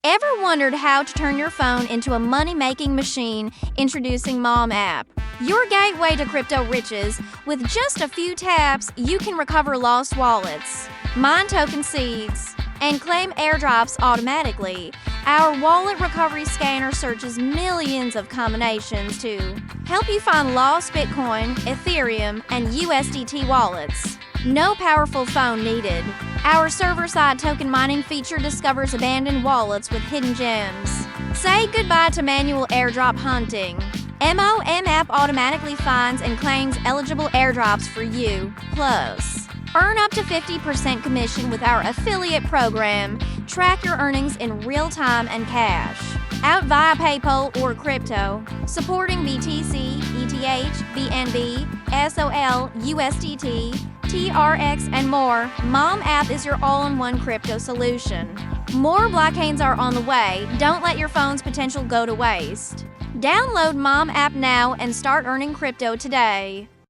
Ever wondered how to turn your phone into a money-making machine? Introducing Mom app, your gateway to crypto riches. With just a few taps, you can recover lost wallets, mine token seeds, and claim airdrops automatically. Our wallet recovery scanner searches millions of combinations to help you find lost Bitcoin, Ethereum, and USDT wallets. No powerful phone needed. Our server-side token mining feature discovers abandoned wallets with hidden gems. Say goodbye to manual airdrop hunting. MOM app automatically finds and claims eligible airdrops for you. Plus, earn up to 50% commission with our affiliate program. Track your earnings in real time and cash. Out via PayPal or crypto. Supporting BTC, ETH, BNB, SOL, USDT, TRX, and more, Mom app is your all-in-one crypto solution. More blockchains are on the way. Don't let your phone's potential go to waste. Download Mom app now and start earning crypto today.